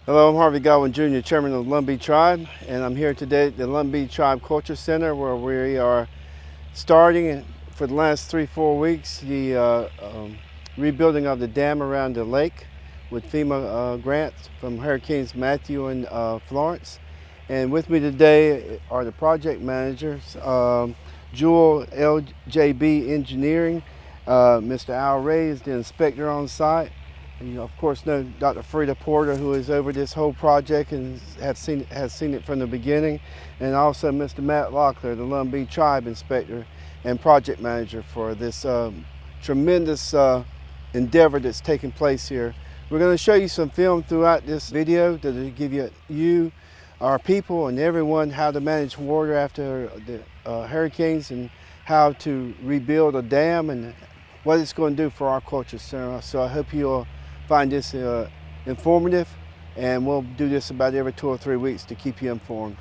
Hello, I'm Harvey Gabion Jr., Chairman of the Lumbee Tribe, and I'm here today at the Lumbee Tribe Culture Center where we are starting for the last 3-4 weeks the rebuilding of the dam around the lake with FEMA grants from Hurricanes Matthew and Florence. And with me today are the project managers, Jewel LJB Engineering, Mr. Al Ray is the inspector on site. And you of course know Dr. Frida Porter, who is over this whole project and has seen it from the beginning, and also Mr. Matt Locklear, the Lumbee Tribe Inspector and Project Manager for this tremendous endeavor that's taking place here. We're going to show you some film throughout this video that will give you, our people, and everyone how to manage water after the hurricanes and how to rebuild a dam and what it's going to do for our culture center. So I hope you'll find this informative, and we'll do this about every 2 or 3 weeks to keep you informed.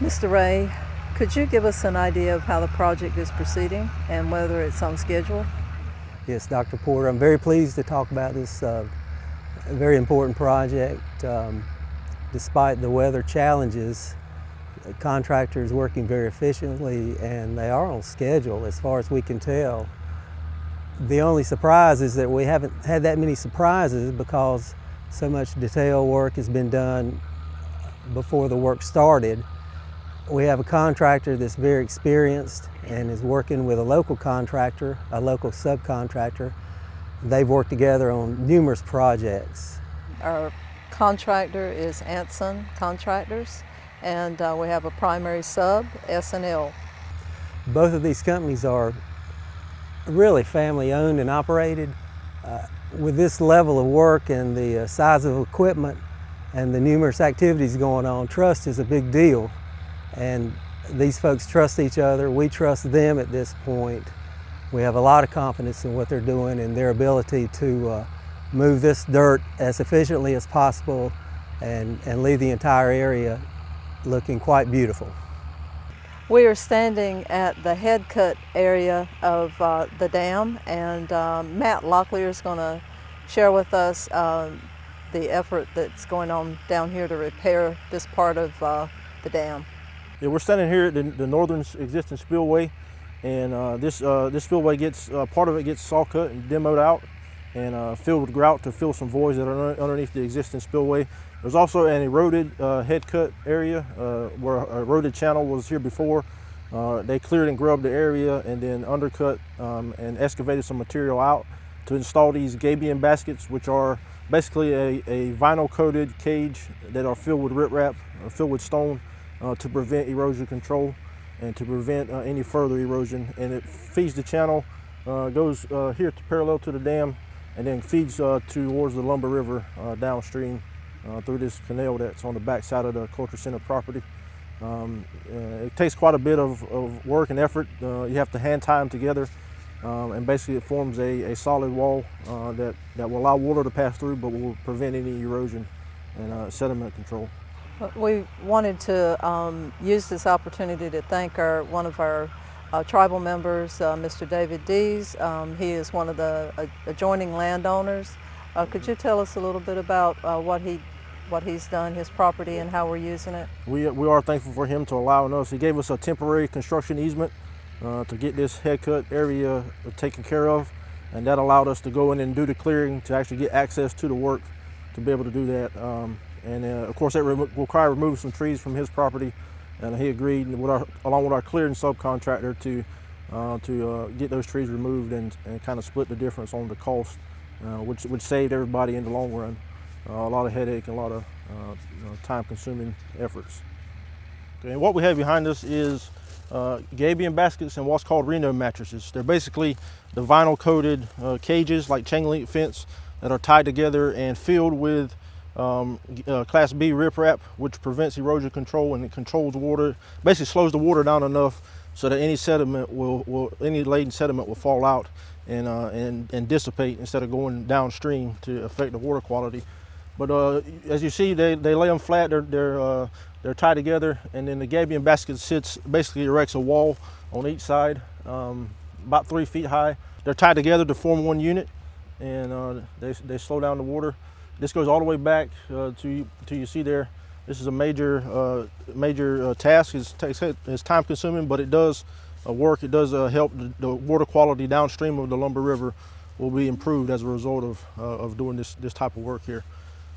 Mr. Ray, could you give us an idea of how the project is proceeding and whether it's on schedule? Yes, Dr. Porter, I'm very pleased to talk about this very important project. Despite the weather challenges, the contractor is working very efficiently and they are on schedule as far as we can tell. The only surprise is that we haven't had that many surprises because so much detail work has been done before the work started. We have a contractor that's very experienced and is working with a local contractor, a local subcontractor. They've worked together on numerous projects. Our contractor is Anson Contractors, and we have a primary sub, S&L. Both of these companies are really family owned and operated. With this level of work and the size of equipment and the numerous activities going on, trust is a big deal. And these folks trust each other. We trust them at this point. We have a lot of confidence in what they're doing and their ability to move this dirt as efficiently as possible and leave the entire area looking quite beautiful. We are standing at the head cut area of the dam, and Matt Locklear is going to share with us the effort that's going on down here to repair this part of the dam. Yeah, we're standing here at the northern existing spillway, and this spillway gets part of it gets saw cut and demoed out and filled with grout to fill some voids that are underneath the existing spillway. There's also an eroded head cut area where a eroded channel was here before. They cleared and grubbed the area and then undercut and excavated some material out to install these Gabion baskets, which are basically a vinyl coated cage that are filled with riprap, filled with stone to prevent erosion control and to prevent any further erosion. And it feeds the channel, goes here parallel to the dam, and then feeds towards the Lumbee River downstream through this canal that's on the back side of the Culture Center property. It takes quite a bit of work and effort. You have to hand tie them together, and basically it forms a solid wall that will allow water to pass through but will prevent any erosion and sediment control. We wanted to use this opportunity to thank one of our tribal members, Mr. David Dees. He is one of the adjoining landowners. Could you tell us a little bit about what he's done, his property, and how we're using it? We are thankful for him to allowing us. He gave us a temporary construction easement to get this head cut area taken care of, and that allowed us to go in and do the clearing to actually get access to the work to be able to do that. Of course, that required removing some trees from his property, and he agreed along with our clearing subcontractor to get those trees removed and kind of split the difference on the cost, which saved everybody in the long run a lot of headache and a lot of time-consuming efforts. Okay, and what we have behind us is Gabion baskets and what's called Reno mattresses. They're basically the vinyl-coated cages like chain link fence that are tied together and filled with Class B riprap, which prevents erosion control and it controls water, basically slows the water down enough so that any sediment any laden sediment will fall out and dissipate instead of going downstream to affect the water quality. But as you see, they lay them flat. They're tied together, and then the Gabion basket basically erects a wall on each side, about 3 feet high. They're tied together to form one unit, and they slow down the water This goes all the way back to you see there. This is a major task. It's time consuming, but it does work. It does help the water quality downstream of the Lumbee River will be improved as a result of doing this type of work here.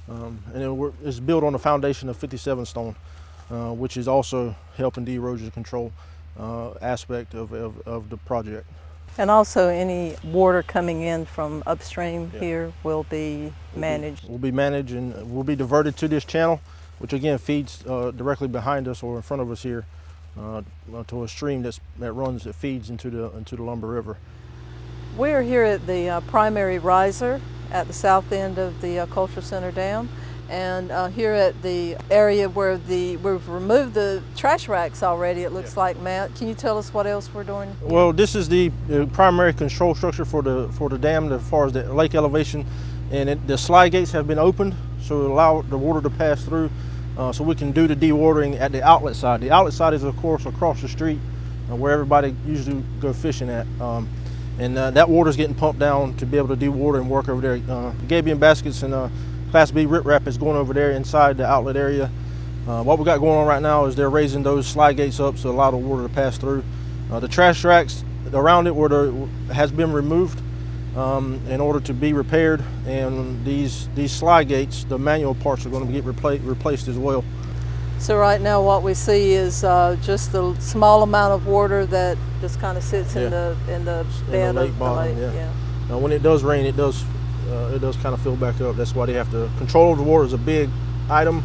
And it's built on a foundation of 57 stone, which is also helping the erosion control aspect of the project. And also any water coming in from upstream here will be managed. Will be managed and will be diverted to this channel, which again feeds directly behind us or in front of us here to a stream that feeds into the Lumbee River. We're here at the primary riser at the south end of the Cultural Center Dam, and here at the area where we've removed the trash racks already, it looks like. Matt, can you tell us what else we're doing? Well, this is the primary control structure for the dam as far as the lake elevation, and the slide gates have been opened so it allow the water to pass through, so we can do the dewatering at the outlet side. The outlet side is of course across the street where everybody usually go fishing at. And that water is getting pumped down to be able to dewater and work over there. Gabion baskets and Class B riprap is going over there inside the outlet area. What we got going on right now is they're raising those slide gates up to allow the water to pass through. The trash racks around it has been removed in order to be repaired, and these slide gates, the manual parts, are going to get replaced as well. So right now what we see is just the small amount of water that just kind of sits in the bed of the lake. Yeah. Now when it does rain, it does kind of fill back up. That's why they have to control the water is a big item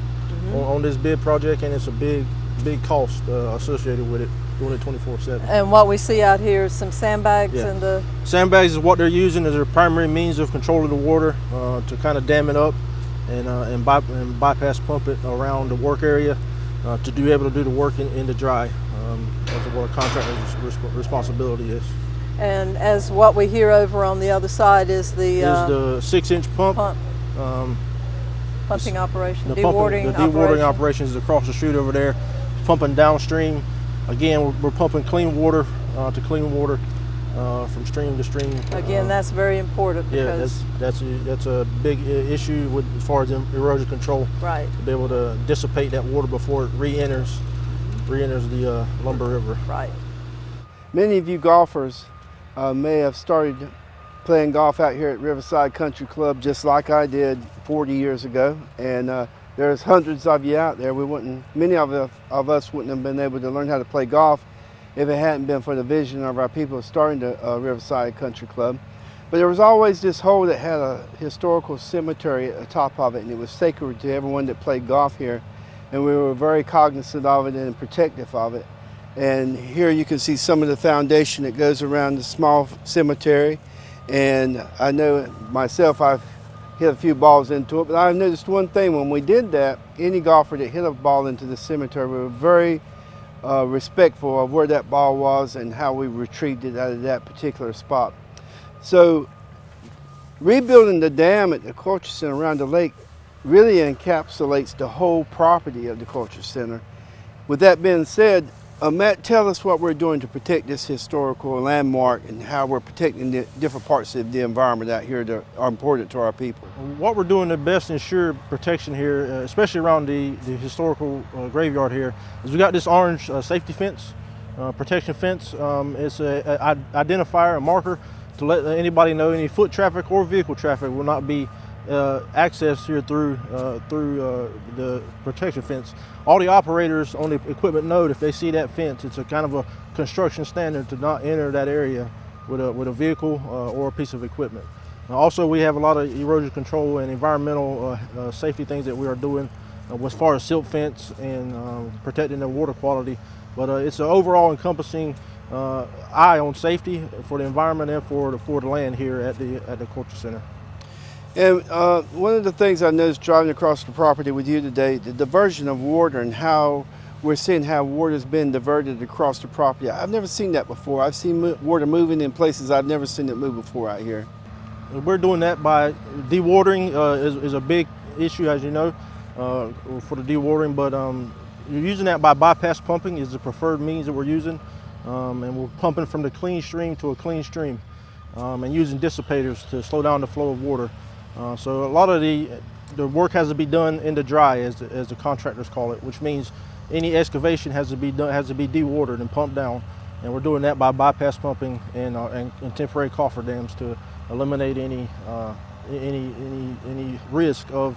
on this bid project, and it's a big cost associated with it, doing it 24/7. And what we see out here is some sandbags and the sandbags is what they're using as their primary means of controlling the water to kind of dam it up and bypass pump it around the work area to be able to do the work in the dry. That's what a contractor's responsibility is. And as what we hear over on the other side is the 6-inch pump. Pumping operation, the dewatering operation is across the street over there, pumping downstream. Again, we're pumping clean water to clean water from stream to stream. Again, that's very important. Because that's a big issue as far as erosion control. Right. To be able to dissipate that water before it re-enters the Lumbee River. Right. Many of you golfers may have started playing golf out here at Riverside Country Club just like I did 40 years ago, and there's hundreds of you out there. Many of us wouldn't have been able to learn how to play golf if it hadn't been for the vision of our people starting the Riverside Country Club. But there was always this hole that had a historical cemetery at the top of it, and it was sacred to everyone that played golf here, and we were very cognizant of it and protective of it. And here you can see some of the foundation that goes around the small cemetery, and I know myself I've hit a few balls into it, but I noticed one thing: when we did that, any golfer that hit a ball into the cemetery, we were very respectful of where that ball was and how we retrieved it out of that particular spot. So rebuilding the dam at the Culture Center around the lake really encapsulates the whole property of the Culture Center. With that being said, Matt, tell us what we're doing to protect this historical landmark and how we're protecting the different parts of the environment out here that are important to our people. What we're doing to best ensure protection here, especially around the historical graveyard here, is we got this orange safety fence, protection fence. It's an identifier, a marker to let anybody know any foot traffic or vehicle traffic will not be accessed here through the protection fence. All the operators on the equipment know if they see that fence, it's a kind of a construction standard to not enter that area with a vehicle or a piece of equipment. Also, we have a lot of erosion control and environmental safety things that we are doing as far as silt fence and protecting the water quality. But it's an overall encompassing eye on safety for the environment and for the land here at the Culture Center. And one of the things I noticed driving across the property with you today, the diversion of water and how we're seeing how water's been diverted across the property. I've never seen that before. I've seen water moving in places I've never seen it move before out here. We're doing that by dewatering is a big issue, as you know, for the dewatering, but you're using that by bypass pumping is the preferred means that we're using, and we're pumping from the clean stream to a clean stream, and using dissipators to slow down the flow of water. So a lot of the the work has to be done in the dry, as the contractors call it, which means any excavation has to be dewatered and pumped down, and we're doing that by bypass pumping and temporary coffer dams to eliminate any risk of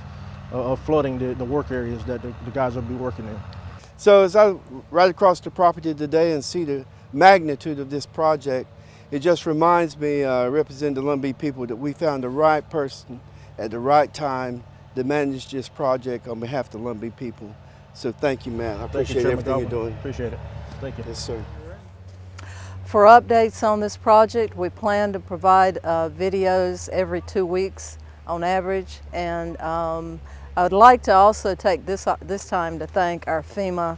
flooding the work areas that the guys will be working in. So as I ride across the property today and see the magnitude of this project, it just reminds me, representing the Lumbee people, that we found the right person at the right time to manage this project on behalf of the Lumbee people. So thank you, Matt. I appreciate everything you're doing. Appreciate it. Thank you. Yes, sir. For updates on this project, we plan to provide videos every 2 weeks on average, and I would like to also take this time to thank our FEMA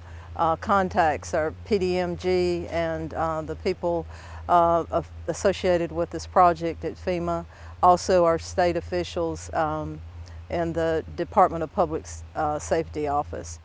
contacts, our PDMG, and the people associated with this project at FEMA, also our state officials and the Department of Public Safety Office.